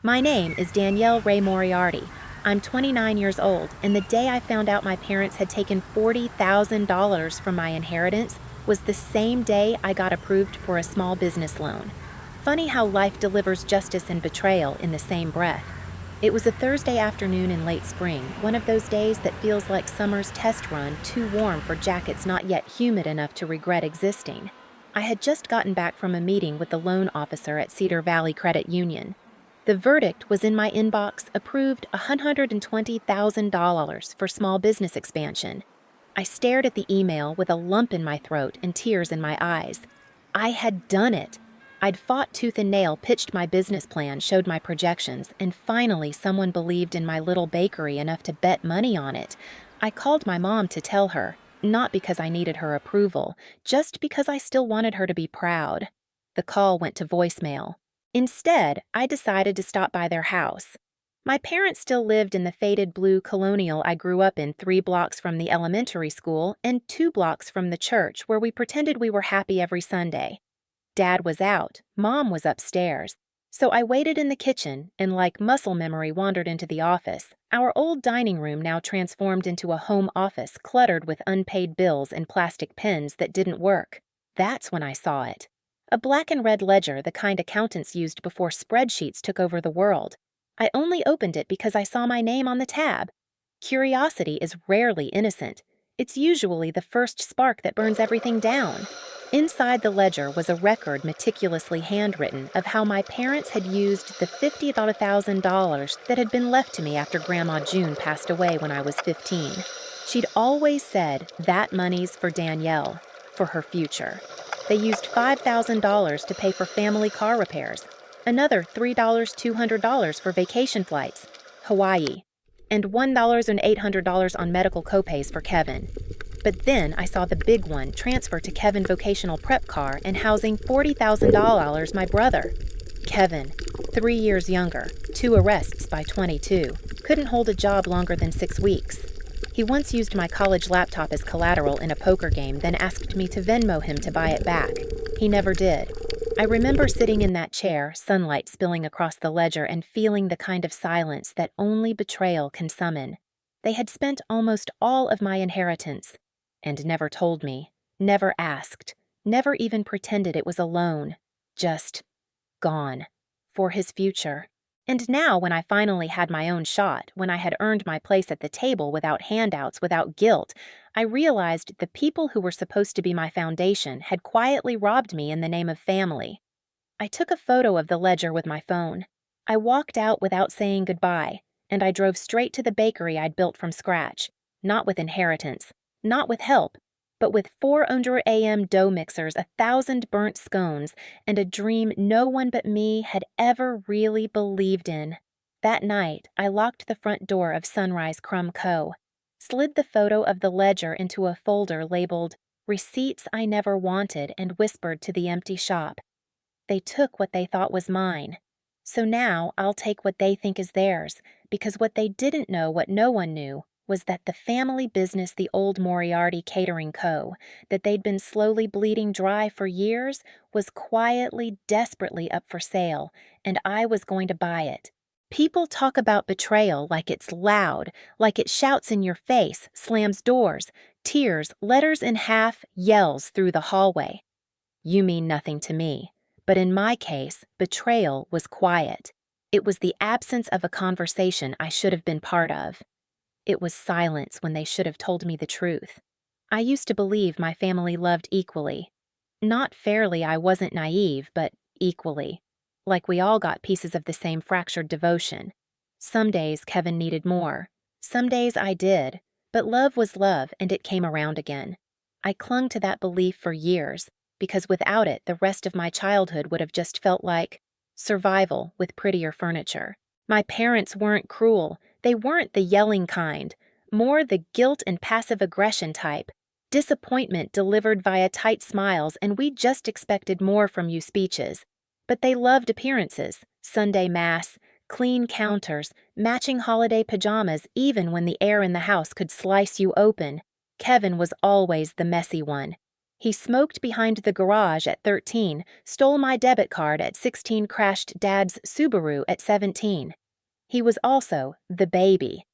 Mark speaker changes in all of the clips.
Speaker 1: My name is Danielle Ray Moriarty. I'm 29 years old, and the day I found out my parents had taken $40,000 from my inheritance was the same day I got approved for a small business loan. Funny how life delivers justice and betrayal in the same breath. It was a Thursday afternoon in late spring, one of those days that feels like summer's test run, too warm for jackets not yet humid enough to regret existing. I had just gotten back from a meeting with the loan officer at Cedar Valley Credit Union. The verdict was in my inbox, approved $120,000 for small business expansion. I stared at the email with a lump in my throat and tears in my eyes. I had done it. I'd fought tooth and nail, pitched my business plan, showed my projections, and finally someone believed in my little bakery enough to bet money on it. I called my mom to tell her, not because I needed her approval, just because I still wanted her to be proud. The call went to voicemail. Instead, I decided to stop by their house. My parents still lived in the faded blue colonial I grew up in 3 blocks from the elementary school and 2 blocks from the church where we pretended we were happy every Sunday. Dad was out, Mom was upstairs, so I waited in the kitchen and like muscle memory wandered into the office, our old dining room now transformed into a home office cluttered with unpaid bills and plastic pens that didn't work. That's when I saw it. A black and red ledger, the kind accountants used before spreadsheets took over the world. I only opened it because I saw my name on the tab. Curiosity is rarely innocent. It's usually the first spark that burns everything down. Inside the ledger was a record meticulously handwritten of how my parents had used the $50,000 that had been left to me after Grandma June passed away when I was 15. She'd always said that money's for Danielle, for her future. They used $5,000 to pay for family car repairs, another $3, $200 for vacation flights, Hawaii, and $1,800 on medical copays for Kevin. But then I saw the big one transfer to Kevin vocational prep car and housing $40,000 my brother. Kevin, 3 years younger, 2 arrests by 22, couldn't hold a job longer than 6 weeks. He once used my college laptop as collateral in a poker game, then asked me to Venmo him to buy it back. He never did. I remember sitting in that chair, sunlight spilling across the ledger, and feeling the kind of silence that only betrayal can summon. They had spent almost all of my inheritance, and never told me, never asked, never even pretended it was a loan. Just gone. For his future. And now, when I finally had my own shot, when I had earned my place at the table without handouts, without guilt, I realized the people who were supposed to be my foundation had quietly robbed me in the name of family. I took a photo of the ledger with my phone. I walked out without saying goodbye, and I drove straight to the bakery I'd built from scratch, not with inheritance, not with help, but with 4 under AM dough mixers, 1,000 burnt scones, and a dream no one but me had ever really believed in. That night, I locked the front door of Sunrise Crumb Co., slid the photo of the ledger into a folder labeled Receipts I Never Wanted, and whispered to the empty shop. They took what they thought was mine. So now I'll take what they think is theirs, because what they didn't know, what no one knew, was that the family business, the old Moriarty Catering Co., that they'd been slowly bleeding dry for years, was quietly, desperately up for sale, and I was going to buy it. People talk about betrayal like it's loud, like it shouts in your face, slams doors, tears, letters in half, yells through the hallway. You mean nothing to me, but in my case, betrayal was quiet. It was the absence of a conversation I should have been part of. It was silence when they should have told me the truth. I used to believe my family loved equally. Not fairly, I wasn't naive, but equally. Like we all got pieces of the same fractured devotion. Some days Kevin needed more. Some days I did. But love was love, and it came around again. I clung to that belief for years, because without it, the rest of my childhood would have just felt like survival with prettier furniture. My parents weren't cruel. They weren't the yelling kind, more the guilt and passive aggression type. Disappointment delivered via tight smiles and we just expected more from you speeches. But they loved appearances, Sunday mass, clean counters, matching holiday pajamas even when the air in the house could slice you open. Kevin was always the messy one. He smoked behind the garage at 13, stole my debit card at 16, crashed Dad's Subaru at 17. He was also the baby.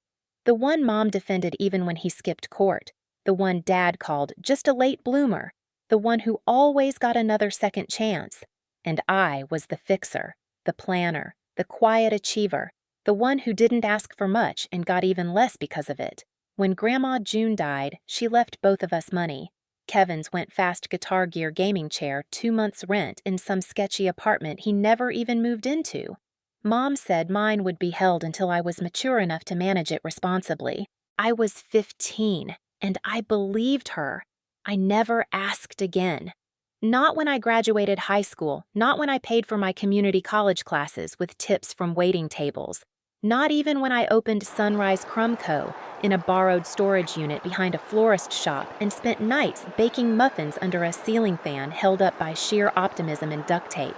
Speaker 1: The one Mom defended even when he skipped court. The one Dad called just a late bloomer. The one who always got another second chance. And I was the fixer, the planner, the quiet achiever, the one who didn't ask for much and got even less because of it. When Grandma June died, she left both of us money. Kevin's went fast Guitar Gear gaming chair, 2 months' rent in some sketchy apartment he never even moved into. Mom said mine would be held until I was mature enough to manage it responsibly. I was 15, and I believed her. I never asked again. Not when I graduated high school, not when I paid for my community college classes with tips from waiting tables, not even when I opened Sunrise Crumb Co. in a borrowed storage unit behind a florist shop and spent nights baking muffins under a ceiling fan held up by sheer optimism and duct tape.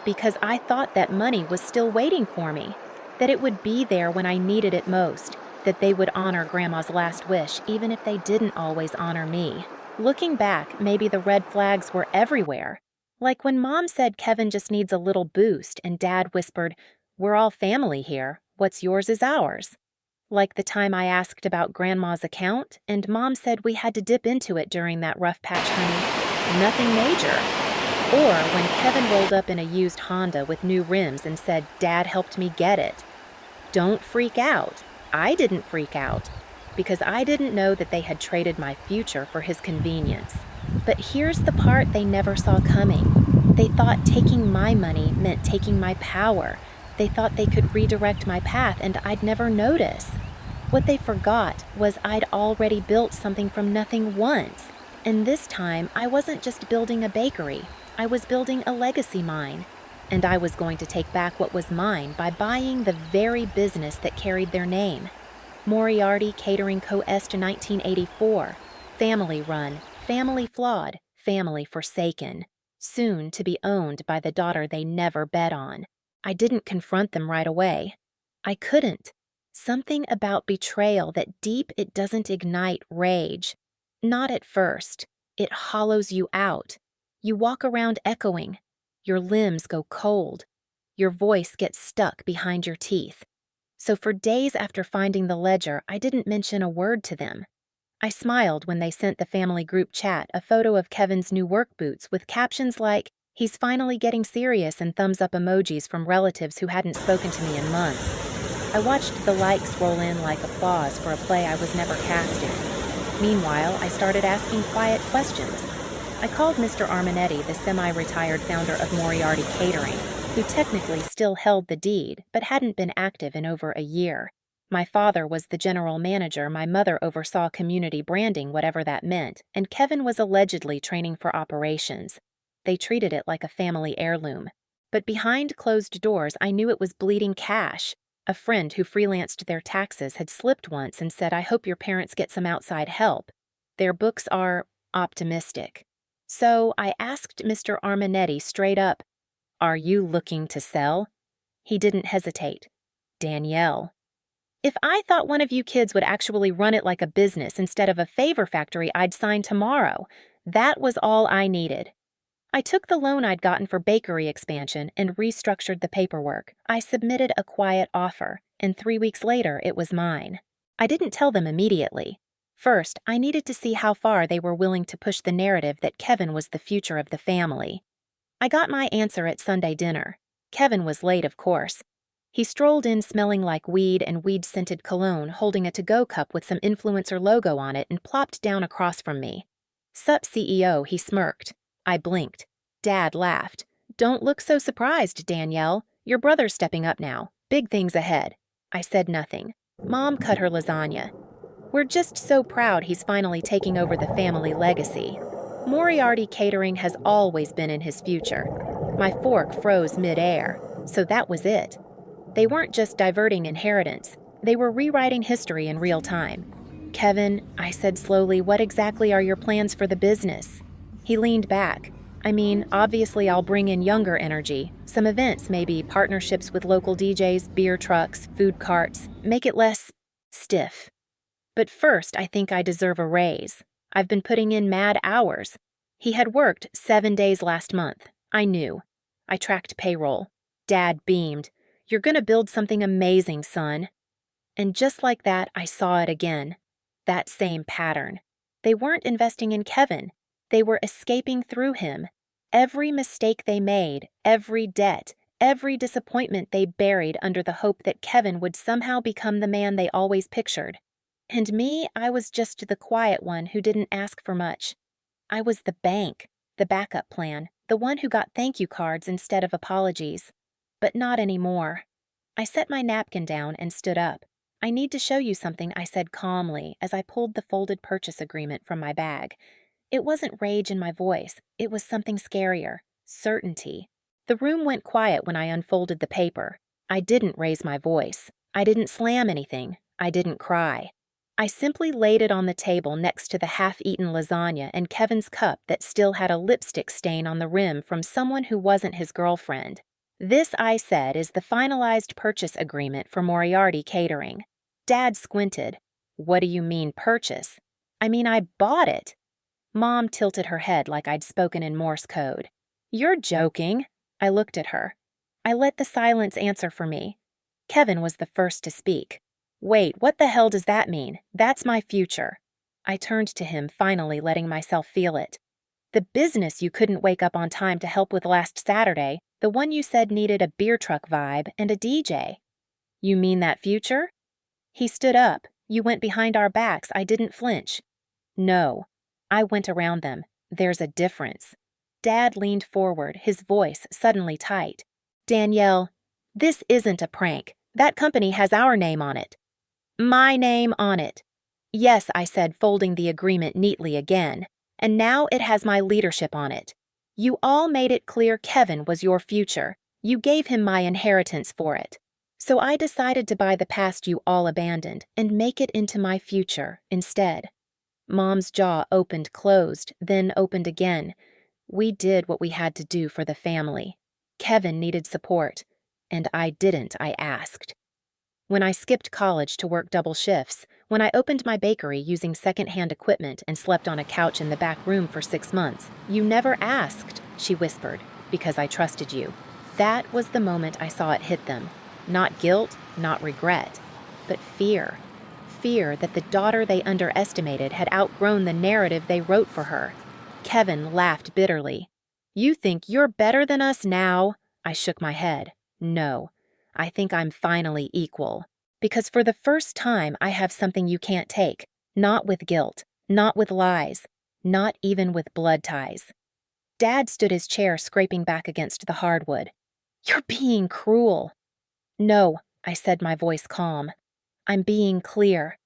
Speaker 1: Because I thought that money was still waiting for me, that it would be there when I needed it most, that they would honor Grandma's last wish even if they didn't always honor me. Looking back, maybe the red flags were everywhere. Like when Mom said Kevin just needs a little boost and Dad whispered, "We're all family here. What's yours is ours." Like the time I asked about Grandma's account and Mom said we had to dip into it during that rough patch, honey. Nothing major. Or when Kevin rolled up in a used Honda with new rims and said Dad helped me get it. Don't freak out. I didn't freak out. Because I didn't know that they had traded my future for his convenience. But here's the part they never saw coming. They thought taking my money meant taking my power. They thought they could redirect my path and I'd never notice. What they forgot was I'd already built something from nothing once. And this time, I wasn't just building a bakery. I was building a legacy mine. And I was going to take back what was mine by buying the very business that carried their name. Moriarty Catering Co. Est 1984. Family run, family flawed, family forsaken. Soon to be owned by the daughter they never bet on. I didn't confront them right away. I couldn't. Something about betrayal that deep it doesn't ignite rage. Not at first. It hollows you out. You walk around echoing. Your limbs go cold. Your voice gets stuck behind your teeth. So for days after finding the ledger, I didn't mention a word to them. I smiled when they sent the family group chat a photo of Kevin's new work boots with captions like, "He's finally getting serious," and thumbs up emojis from relatives who hadn't spoken to me in months. I watched the likes roll in like applause for a play I was never casting. Meanwhile, I started asking quiet questions. I called Mr. Arminetti, the semi-retired founder of Moriarty Catering, who technically still held the deed, but hadn't been active in over a year. My father was the general manager, my mother oversaw community branding, whatever that meant, and Kevin was allegedly training for operations. They treated it like a family heirloom. But behind closed doors, I knew it was bleeding cash. A friend who freelanced their taxes had slipped once and said, "I hope your parents get some outside help. Their books are optimistic." So I asked Mr. Arminetti straight up, "Are you looking to sell?" He didn't hesitate. "Danielle. If I thought one of you kids would actually run it like a business instead of a favor factory, I'd sign tomorrow. That was all I needed." I took the loan I'd gotten for bakery expansion and restructured the paperwork. I submitted a quiet offer, and 3 weeks later it was mine. I didn't tell them immediately. First, I needed to see how far they were willing to push the narrative that Kevin was the future of the family. I got my answer at Sunday dinner. Kevin was late, of course. He strolled in smelling like weed and weed-scented cologne, holding a to-go cup with some influencer logo on it, and plopped down across from me. "Sup, CEO," he smirked. I blinked. Dad laughed. "Don't look so surprised, Danielle. Your brother's stepping up now. Big things ahead." I said nothing. Mom cut her lasagna. "We're just so proud he's finally taking over the family legacy. Moriarty Catering has always been in his future." My fork froze mid-air, so that was it. They weren't just diverting inheritance. They were rewriting history in real time. "Kevin," I said slowly, "what exactly are your plans for the business?" He leaned back. "I mean, obviously I'll bring in younger energy. Some events, maybe partnerships with local DJs, beer trucks, food carts. Make it less stiff. But first, I think I deserve a raise. I've been putting in mad hours. He had worked 7 days last month. I knew. I tracked payroll. Dad beamed. "You're gonna build something amazing, son." And just like that, I saw it again. That same pattern. They weren't investing in Kevin. They were escaping through him. Every mistake they made, every debt, every disappointment they buried under the hope that Kevin would somehow become the man they always pictured. And me, I was just the quiet one who didn't ask for much. I was the bank, the backup plan, the one who got thank you cards instead of apologies. But not anymore. I set my napkin down and stood up. "I need to show you something," I said calmly as I pulled the folded purchase agreement from my bag. It wasn't rage in my voice, it was something scarier: certainty. The room went quiet when I unfolded the paper. I didn't raise my voice. I didn't slam anything. I didn't cry. I simply laid it on the table next to the half-eaten lasagna and Kevin's cup that still had a lipstick stain on the rim from someone who wasn't his girlfriend. "This," I said, "is the finalized purchase agreement for Moriarty Catering." Dad squinted. "What do you mean, purchase?" "I mean, I bought it." Mom tilted her head like I'd spoken in Morse code. "You're joking." I looked at her. I let the silence answer for me. Kevin was the first to speak. "Wait, what the hell does that mean? That's my future." I turned to him, finally letting myself feel it. "The business you couldn't wake up on time to help with last Saturday, the one you said needed a beer truck vibe and a DJ." "You mean that future?" He stood up. "You went behind our backs. I didn't flinch." "No." I went around them. "There's a difference." Dad leaned forward, his voice suddenly tight. "Danielle, this isn't a prank. That company has our name on it." "My name on it." "Yes," I said, folding the agreement neatly again. "And now it has my leadership on it. You all made it clear Kevin was your future. You gave him my inheritance for it. So I decided to buy the past you all abandoned and make it into my future instead." Mom's jaw opened closed, then opened again. We did what we had to do for the family. Kevin needed support, and I didn't, I asked. When I skipped college to work double shifts, when I opened my bakery using second-hand equipment and slept on a couch in the back room for 6 months, "You never asked," she whispered, "because I trusted you." That was the moment I saw it hit them. Not guilt, not regret, but fear. Fear that the daughter they underestimated had outgrown the narrative they wrote for her. Kevin laughed bitterly. "You think you're better than us now?" I shook my head. "No. I think I'm finally equal. Because for the first time, I have something you can't take. Not with guilt. Not with lies. Not even with blood ties." Dad stood his chair scraping back against the hardwood. "You're being cruel." "No," I said, my voice calm. "I'm being clear."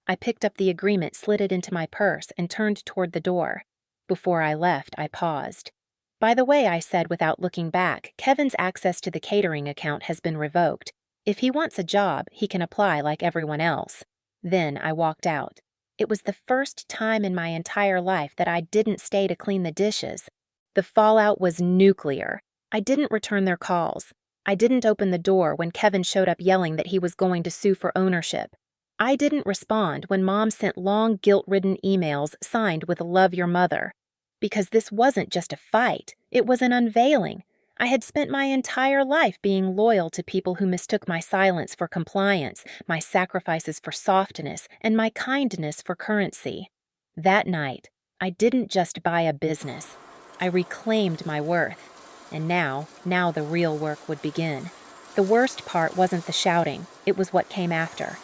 Speaker 1: I picked up the agreement, slid it into my purse, and turned toward the door. Before I left, I paused. "By the way," I said without looking back, "Kevin's access to the catering account has been revoked. If he wants a job, he can apply like everyone else." Then I walked out. It was the first time in my entire life that I didn't stay to clean the dishes. The fallout was nuclear. I didn't return their calls. I didn't open the door when Kevin showed up yelling that he was going to sue for ownership. I didn't respond when Mom sent long, guilt-ridden emails signed with "Love Your Mother." Because this wasn't just a fight, it was an unveiling. I had spent my entire life being loyal to people who mistook my silence for compliance, my sacrifices for softness, and my kindness for currency. That night, I didn't just buy a business. I reclaimed my worth. And now the real work would begin. The worst part wasn't the shouting, it was what came after.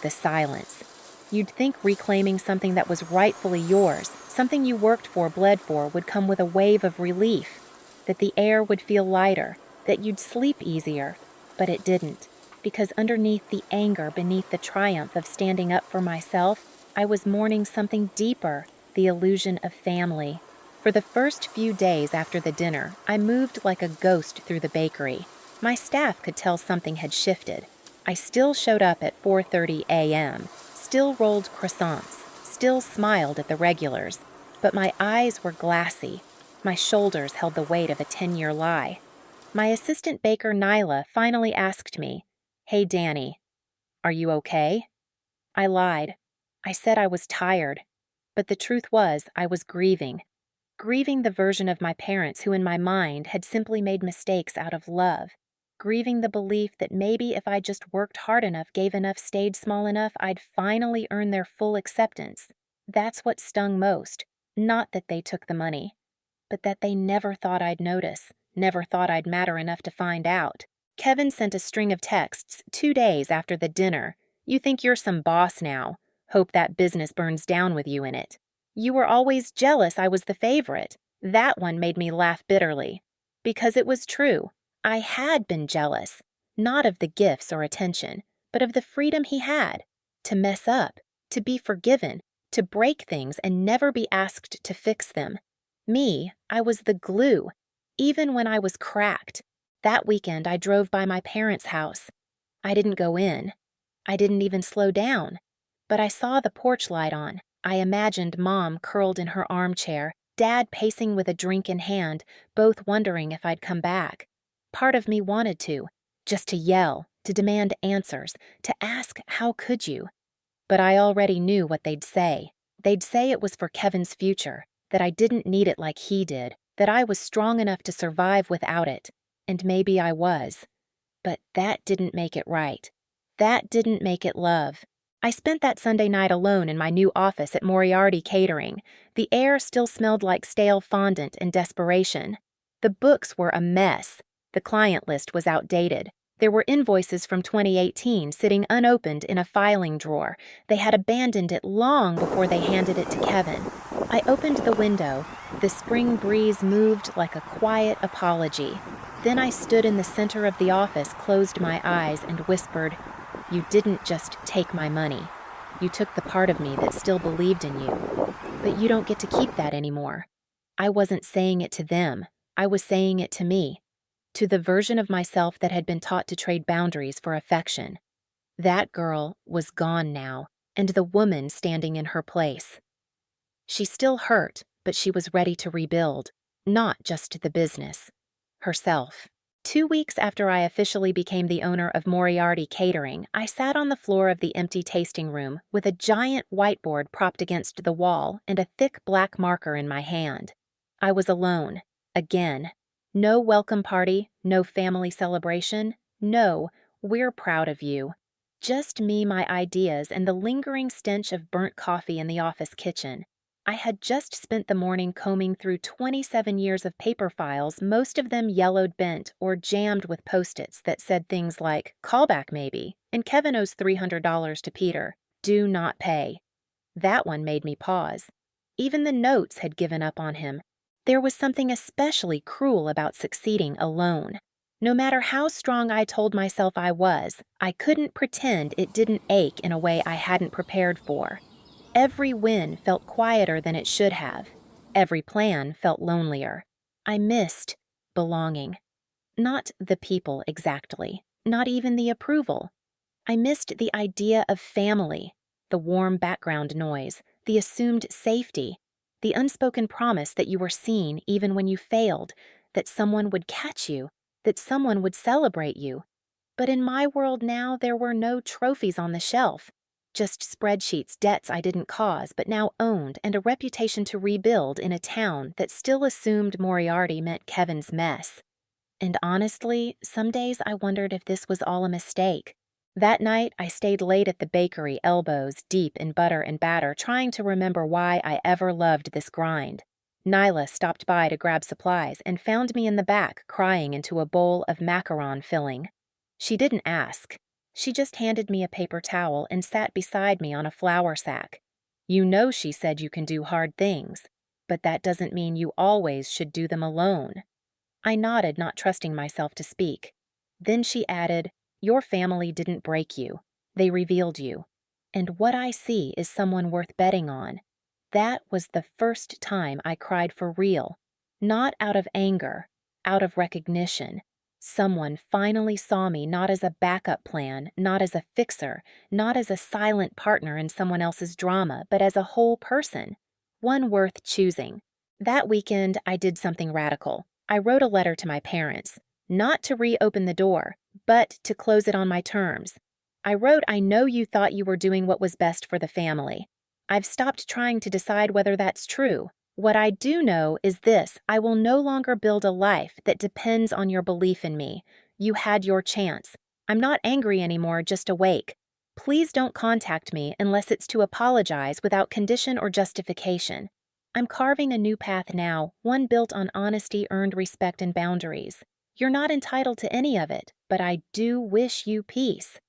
Speaker 1: The silence. You'd think reclaiming something that was rightfully yours, something you worked for, bled for, would come with a wave of relief, that the air would feel lighter, that you'd sleep easier. But it didn't, because underneath the anger, beneath the triumph of standing up for myself, I was mourning something deeper, the illusion of family. For the first few days after the dinner, I moved like a ghost through the bakery. My staff could tell something had shifted. I still showed up at 4:30 a.m., still rolled croissants, still smiled at the regulars, but my eyes were glassy. My shoulders held the weight of a 10-year lie. My assistant baker, Nyla, finally asked me, "Hey, Danny, are you okay?" I lied. I said I was tired. But the truth was, I was grieving. Grieving the version of my parents who, in my mind, had simply made mistakes out of love. Grieving the belief that maybe if I just worked hard enough, gave enough, stayed small enough, I'd finally earn their full acceptance. That's what stung most. Not that they took the money, but that they never thought I'd notice, never thought I'd matter enough to find out. Kevin sent a string of texts 2 days after the dinner. "You think you're some boss now. Hope that business burns down with you in it. You were always jealous I was the favorite." That one made me laugh bitterly. Because it was true. I had been jealous. Not of the gifts or attention, but of the freedom he had. To mess up, to be forgiven, to break things and never be asked to fix them. Me, I was the glue, even when I was cracked. That weekend, I drove by my parents' house. I didn't go in. I didn't even slow down. But I saw the porch light on. I imagined Mom curled in her armchair, Dad pacing with a drink in hand, both wondering if I'd come back. Part of me wanted to, just to yell, to demand answers, to ask, how could you? But I already knew what they'd say. They'd say it was for Kevin's future, that I didn't need it like he did, that I was strong enough to survive without it. And maybe I was. But that didn't make it right. That didn't make it love. I spent that Sunday night alone in my new office at Moriarty Catering. The air still smelled like stale fondant and desperation. The books were a mess. The client list was outdated. There were invoices from 2018 sitting unopened in a filing drawer. They had abandoned it long before they handed it to Kevin. I opened the window. The spring breeze moved like a quiet apology. Then I stood in the center of the office, closed my eyes, and whispered, "You didn't just take my money. You took the part of me that still believed in you. But you don't get to keep that anymore." I wasn't saying it to them. I was saying it to me. To the version of myself that had been taught to trade boundaries for affection. That girl was gone now, and the woman standing in her place. She still hurt, but she was ready to rebuild. Not just the business. Herself. 2 weeks after I officially became the owner of Moriarty Catering, I sat on the floor of the empty tasting room with a giant whiteboard propped against the wall and a thick black marker in my hand. I was alone. Again. No welcome party, no family celebration, no, "we're proud of you." Just me, my ideas, and the lingering stench of burnt coffee in the office kitchen. I had just spent the morning combing through 27 years of paper files, most of them yellowed bent or jammed with Post-its that said things like, "Callback maybe," and "Kevin owes $300 to Peter. Do not pay." That one made me pause. Even the notes had given up on him. There was something especially cruel about succeeding alone. No matter how strong I told myself I was, I couldn't pretend it didn't ache in a way I hadn't prepared for. Every win felt quieter than it should have. Every plan felt lonelier. I missed belonging. Not the people exactly, not even the approval. I missed the idea of family, the warm background noise, the assumed safety, the unspoken promise that you were seen even when you failed, that someone would catch you, that someone would celebrate you. But in my world now, there were no trophies on the shelf. Just spreadsheets, debts I didn't cause but now owned, and a reputation to rebuild in a town that still assumed Moriarty meant Kevin's mess. And honestly, some days I wondered if this was all a mistake. That night, I stayed late at the bakery, elbows deep in butter and batter, trying to remember why I ever loved this grind. Nyla stopped by to grab supplies and found me in the back, crying into a bowl of macaron filling. She didn't ask. She just handed me a paper towel and sat beside me on a flour sack. "You know," she said, "you can do hard things, but that doesn't mean you always should do them alone." I nodded, not trusting myself to speak. Then she added, "Your family didn't break you. They revealed you. And what I see is someone worth betting on." That was the first time I cried for real. Not out of anger, out of recognition. Someone finally saw me not as a backup plan, not as a fixer, not as a silent partner in someone else's drama, but as a whole person. One worth choosing. That weekend, I did something radical. I wrote a letter to my parents. Not to reopen the door, but to close it on my terms. I wrote, "I know you thought you were doing what was best for the family. I've stopped trying to decide whether that's true. What I do know is this: I will no longer build a life that depends on your belief in me. You had your chance. I'm not angry anymore, just awake. Please don't contact me unless it's to apologize without condition or justification. I'm carving a new path now, one built on honesty, earned respect, and boundaries. You're not entitled to any of it, but I do wish you peace.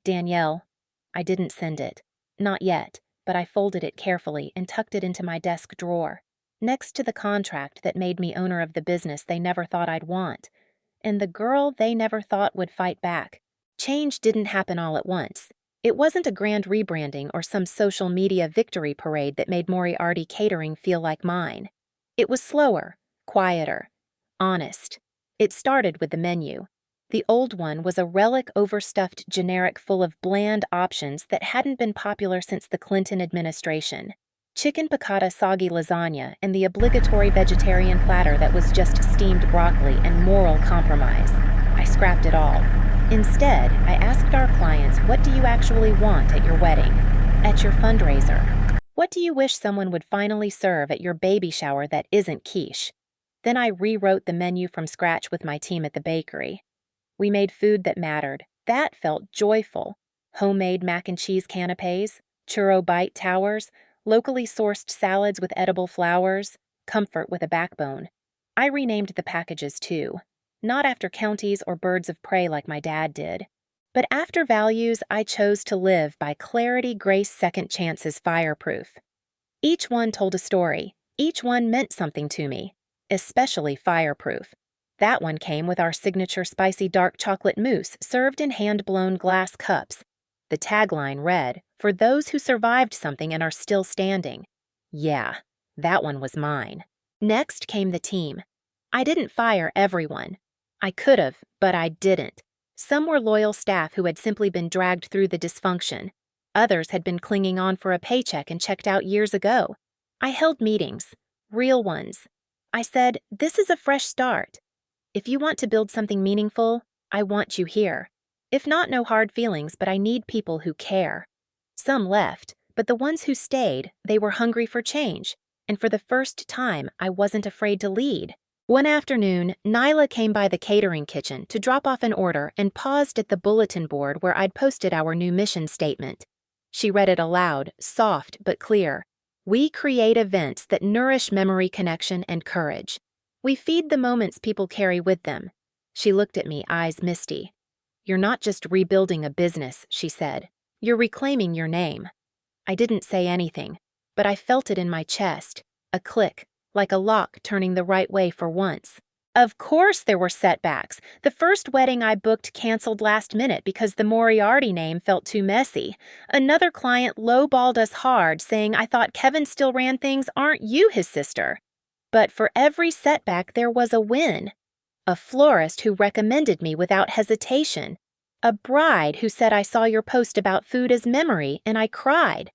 Speaker 1: Danielle. I didn't send it. Not yet, but I folded it carefully and tucked it into my desk drawer, next to the contract that made me owner of the business they never thought I'd want, and the girl they never thought would fight back. Change didn't happen all at once. It wasn't a grand rebranding or some social media victory parade that made Moriarty Catering feel like mine. It was slower, quieter, honest. It started with the menu. The old one was a relic overstuffed generic full of bland options that hadn't been popular since the Clinton administration. Chicken piccata soggy lasagna and the obligatory vegetarian platter that was just steamed broccoli and moral compromise. I scrapped it all. Instead, I asked our clients, what do you actually want at your wedding? At your fundraiser? What do you wish someone would finally serve at your baby shower that isn't quiche? Then I rewrote the menu from scratch with my team at the bakery. We made food that mattered. That felt joyful. Homemade mac and cheese canapes, churro bite towers, locally sourced salads with edible flowers, comfort with a backbone. I renamed the packages too. Not after counties or birds of prey like my dad did. But after values I chose to live by: clarity, grace, second chances, fireproof. Each one told a story. Each one meant something to me. Especially fireproof. That one came with our signature spicy dark chocolate mousse served in hand-blown glass cups. The tagline read, "For those who survived something and are still standing." Yeah, that one was mine. Next came the team. I didn't fire everyone. I could have, but I didn't. Some were loyal staff who had simply been dragged through the dysfunction. Others had been clinging on for a paycheck and checked out years ago. I held meetings, real ones. I said, this is a fresh start. If you want to build something meaningful, I want you here. If not, no hard feelings, but I need people who care. Some left, but the ones who stayed, they were hungry for change. And for the first time, I wasn't afraid to lead. One afternoon, Nyla came by the catering kitchen to drop off an order and paused at the bulletin board where I'd posted our new mission statement. She read it aloud, soft but clear. We create events that nourish memory, connection, and courage. We feed the moments people carry with them. She looked at me, eyes misty. You're not just rebuilding a business, she said. You're reclaiming your name. I didn't say anything, but I felt it in my chest, a click, like a lock turning the right way for once. Of course there were setbacks. The first wedding I booked canceled last minute because the Moriarty name felt too messy. Another client lowballed us hard, saying I thought Kevin still ran things. Aren't you his sister? But for every setback there was a win. A florist who recommended me without hesitation. A bride who said I saw your post about food as memory and I cried.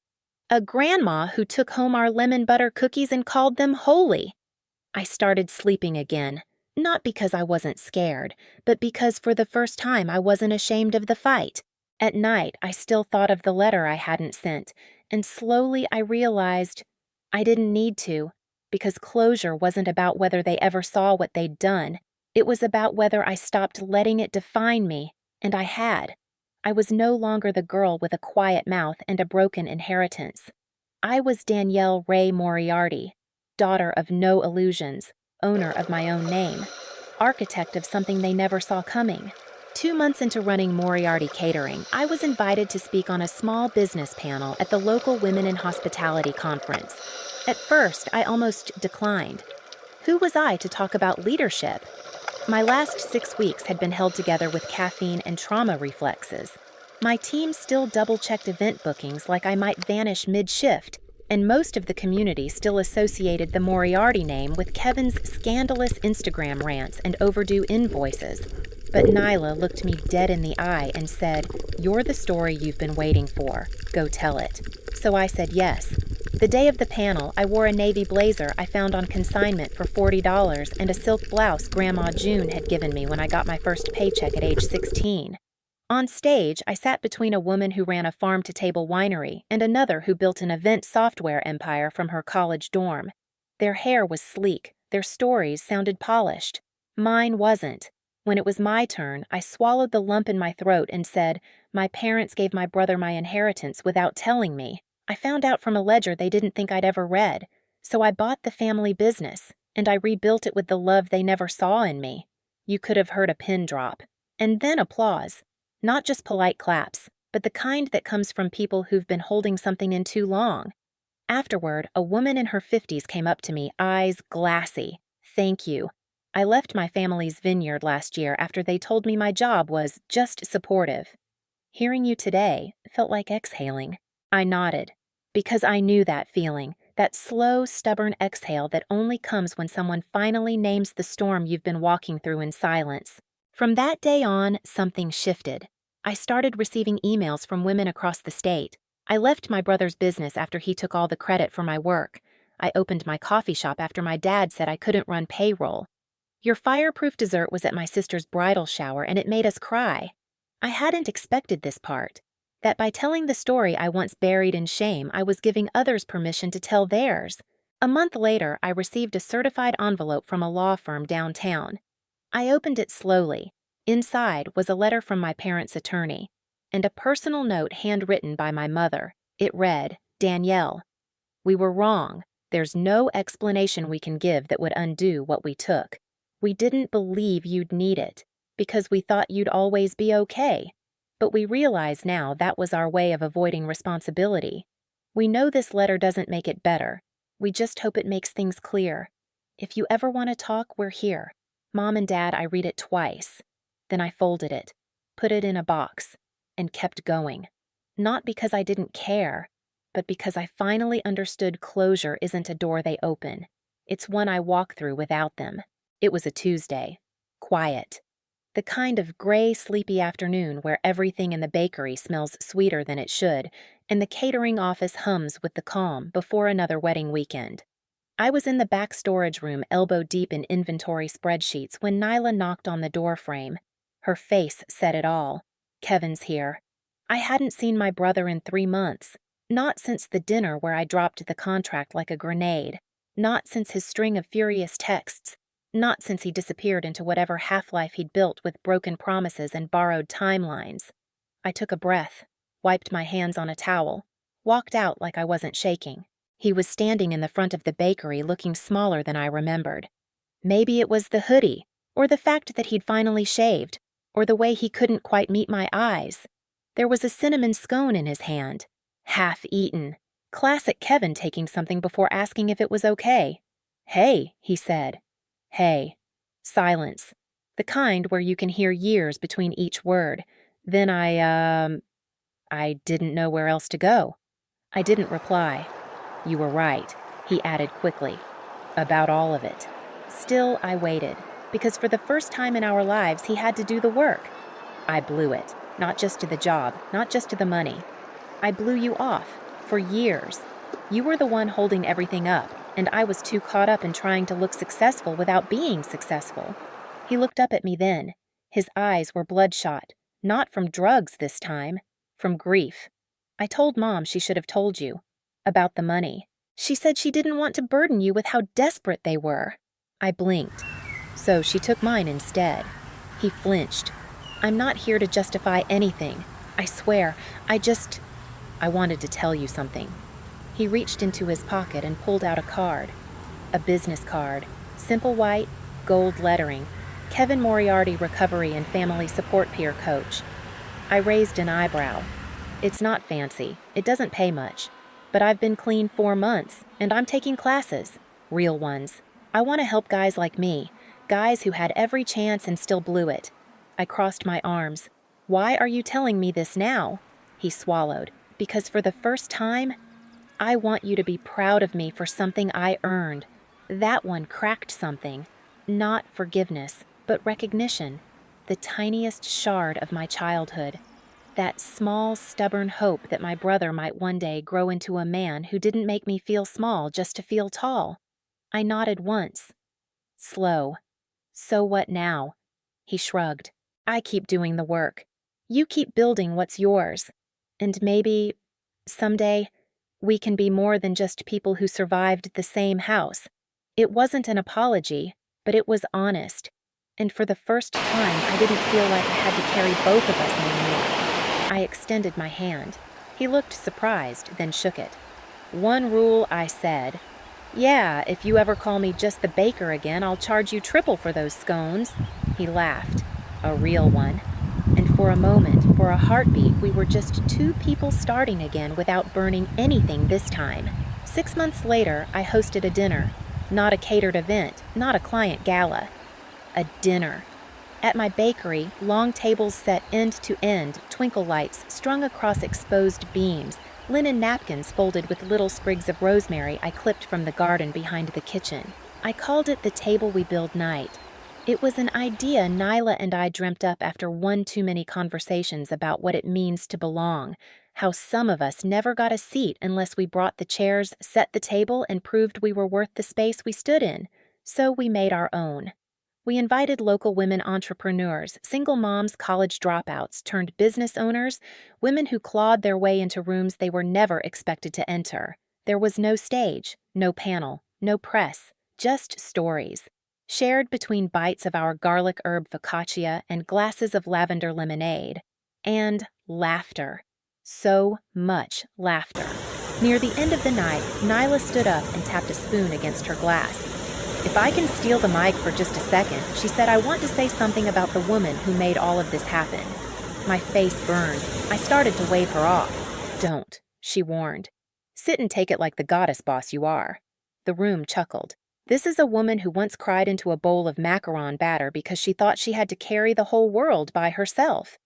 Speaker 1: A grandma who took home our lemon butter cookies and called them holy. I started sleeping again, not because I wasn't scared, but because for the first time I wasn't ashamed of the fight. At night, I still thought of the letter I hadn't sent, and slowly I realized I didn't need to. Because closure wasn't about whether they ever saw what they'd done. It was about whether I stopped letting it define me, and I had. I was no longer the girl with a quiet mouth and a broken inheritance. I was Danielle Ray Moriarty, daughter of no illusions, owner of my own name, architect of something they never saw coming. 2 months into running Moriarty Catering, I was invited to speak on a small business panel at the local Women in Hospitality conference. At first, I almost declined. Who was I to talk about leadership? My last 6 weeks had been held together with caffeine and trauma reflexes. My team still double-checked event bookings like I might vanish mid-shift, and most of the community still associated the Moriarty name with Kevin's scandalous Instagram rants and overdue invoices. But Nyla looked me dead in the eye and said, "You're the story you've been waiting for. Go tell it." So I said yes. The day of the panel, I wore a navy blazer I found on consignment for $40 and a silk blouse Grandma June had given me when I got my first paycheck at age 16. On stage, I sat between a woman who ran a farm-to-table winery and another who built an event software empire from her college dorm. Their hair was sleek, their stories sounded polished. Mine wasn't. When it was my turn, I swallowed the lump in my throat and said, "My parents gave my brother my inheritance without telling me. I found out from a ledger they didn't think I'd ever read. So I bought the family business, and I rebuilt it with the love they never saw in me." You could have heard a pin drop. And then applause. Not just polite claps, but the kind that comes from people who've been holding something in too long. Afterward, a woman in her 50s came up to me, eyes glassy. "Thank you. I left my family's vineyard last year after they told me my job was just supportive." Hearing you today felt like exhaling. I nodded, because I knew that feeling, that slow, stubborn exhale that only comes when someone finally names the storm you've been walking through in silence. From that day on, something shifted. I started receiving emails from women across the state. I left my brother's business after he took all the credit for my work. I opened my coffee shop after my dad said I couldn't run payroll. Your fireproof dessert was at my sister's bridal shower, and it made us cry. I hadn't expected this part. That by telling the story I once buried in shame, I was giving others permission to tell theirs. A month later, I received a certified envelope from a law firm downtown. I opened it slowly. Inside was a letter from my parents' attorney, and a personal note handwritten by my mother. It read, "Danielle, we were wrong. There's no explanation we can give that would undo what we took. We didn't believe you'd need it, because we thought you'd always be okay. But we realize now that was our way of avoiding responsibility. We know this letter doesn't make it better. We just hope it makes things clear. If you ever want to talk, we're here. Mom and Dad, I read it twice. Then I folded it, put it in a box, and kept going. Not because I didn't care, but because I finally understood closure isn't a door they open. It's one I walk through without them." It was a Tuesday. Quiet. The kind of gray, sleepy afternoon where everything in the bakery smells sweeter than it should, and the catering office hums with the calm before another wedding weekend. I was in the back storage room, elbow deep in inventory spreadsheets, when Nyla knocked on the door frame. Her face said it all. "Kevin's here." I hadn't seen my brother in 3 months. Not since the dinner where I dropped the contract like a grenade. Not since his string of furious texts. Not since he disappeared into whatever half-life he'd built with broken promises and borrowed timelines. I took a breath, wiped my hands on a towel, walked out like I wasn't shaking. He was standing in the front of the bakery looking smaller than I remembered. Maybe it was the hoodie, or the fact that he'd finally shaved, or the way he couldn't quite meet my eyes. There was a cinnamon scone in his hand, half-eaten. Classic Kevin taking something before asking if it was okay. "Hey," he said. "Hey." Silence. The kind where you can hear years between each word. Then I didn't know where else to go. I didn't reply. "You were right," he added quickly. "About all of it." Still, I waited, because for the first time in our lives, he had to do the work. I blew it, not just to the job, not just to the money. I blew you off, for years. You were the one holding everything up, and I was too caught up in trying to look successful without being successful. He looked up at me then. His eyes were bloodshot, not from drugs this time, from grief. I told Mom she should have told you. About the money. She said she didn't want to burden you with how desperate they were. I blinked. So she took mine instead. He flinched. "I'm not here to justify anything. I swear, I wanted to tell you something." He reached into his pocket and pulled out a card. A business card. Simple white, gold lettering. Kevin Moriarty Recovery and Family Support Peer Coach. I raised an eyebrow. It's not fancy. It doesn't pay much. But I've been clean 4 months, and I'm taking classes. Real ones. I want to help guys like me. Guys who had every chance and still blew it. I crossed my arms. "Why are you telling me this now?" He swallowed. "Because for the first time, I want you to be proud of me for something I earned." That one cracked something. Not forgiveness, but recognition. The tiniest shard of my childhood. That small, stubborn hope that my brother might one day grow into a man who didn't make me feel small just to feel tall. I nodded once. Slow. "So what now?" He shrugged. "I keep doing the work. You keep building what's yours. And maybe, someday, we can be more than just people who survived the same house, It wasn't an apology, but it was honest. And for the first time, I didn't feel like I had to carry both of us anymore. I extended my hand. He looked surprised, then shook it. "One rule," I said. "Yeah, if you ever call me just the baker again, I'll charge you triple for those scones." He laughed. A real one. And for a moment, for a heartbeat, we were just two people starting again without burning anything this time. 6 months later, I hosted a dinner. Not a catered event, not a client gala. A dinner. At my bakery, long tables set end to end, twinkle lights strung across exposed beams, linen napkins folded with little sprigs of rosemary I clipped from the garden behind the kitchen. I called it the Table We Build night. It was an idea Nyla and I dreamt up after one too many conversations about what it means to belong, how some of us never got a seat unless we brought the chairs, set the table, and proved we were worth the space we stood in. So we made our own. We invited local women entrepreneurs, single moms, college dropouts, turned business owners, women who clawed their way into rooms they were never expected to enter. There was no stage, no panel, no press, just stories. Shared between bites of our garlic herb focaccia and glasses of lavender lemonade. And laughter. So much laughter. Near the end of the night, Nyla stood up and tapped a spoon against her glass. "If I can steal the mic for just a second," she said, "I want to say something about the woman who made all of this happen." My face burned. I started to wave her off. "Don't," she warned. "Sit and take it like the goddess boss you are." The room chuckled. This is a woman who once cried into a bowl of macaron batter because she thought she had to carry the whole world by herself.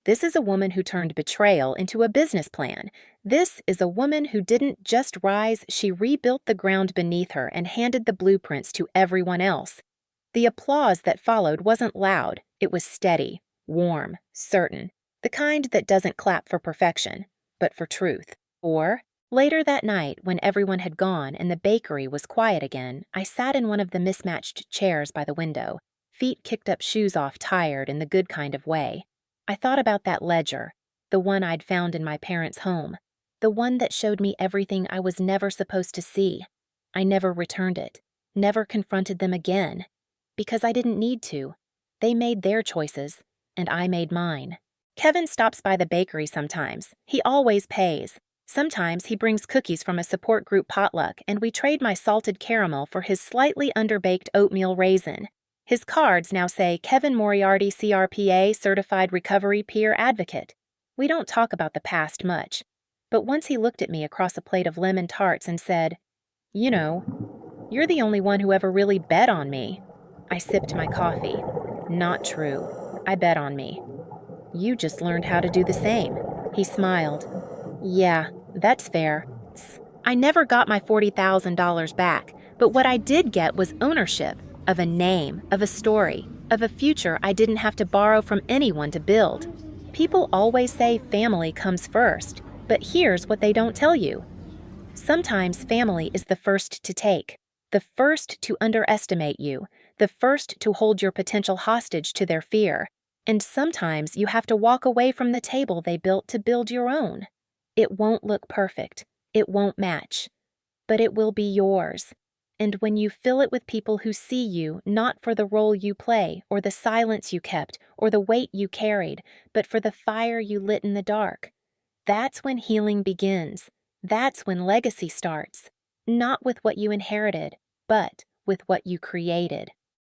Speaker 1: This is a woman who turned betrayal into a business plan. This is a woman who didn't just rise, she rebuilt the ground beneath her and handed the blueprints to everyone else. The applause that followed wasn't loud, it was steady, warm, certain, the kind that doesn't clap for perfection, but for truth. Or, later that night, when everyone had gone and the bakery was quiet again, I sat in one of the mismatched chairs by the window, feet kicked up, shoes off, tired in the good kind of way. I thought about that ledger, the one I'd found in my parents' home, the one that showed me everything I was never supposed to see. I never returned it, never confronted them again, because I didn't need to. They made their choices, and I made mine. Kevin stops by the bakery sometimes. He always pays. Sometimes he brings cookies from a support group potluck, and we trade my salted caramel for his slightly underbaked oatmeal raisin. His cards now say Kevin Moriarty, CRPA, Certified Recovery Peer Advocate. We don't talk about the past much, but once he looked at me across a plate of lemon tarts and said, "You know, you're the only one who ever really bet on me." I sipped my coffee. Not true. I bet on me. "You just learned how to do the same." He smiled. "Yeah, that's fair." I never got my $40,000 back, but what I did get was ownership of a name, of a story, of a future I didn't have to borrow from anyone to build. People always say family comes first, but here's what they don't tell you. Sometimes family is the first to take, the first to underestimate you, the first to hold your potential hostage to their fear, and sometimes you have to walk away from the table they built to build your own. It won't look perfect, it won't match, but it will be yours. And when you fill it with people who see you not for the role you play, or the silence you kept, or the weight you carried, but for the fire you lit in the dark, that's when healing begins. That's when legacy starts. Not with what you inherited, but with what you created.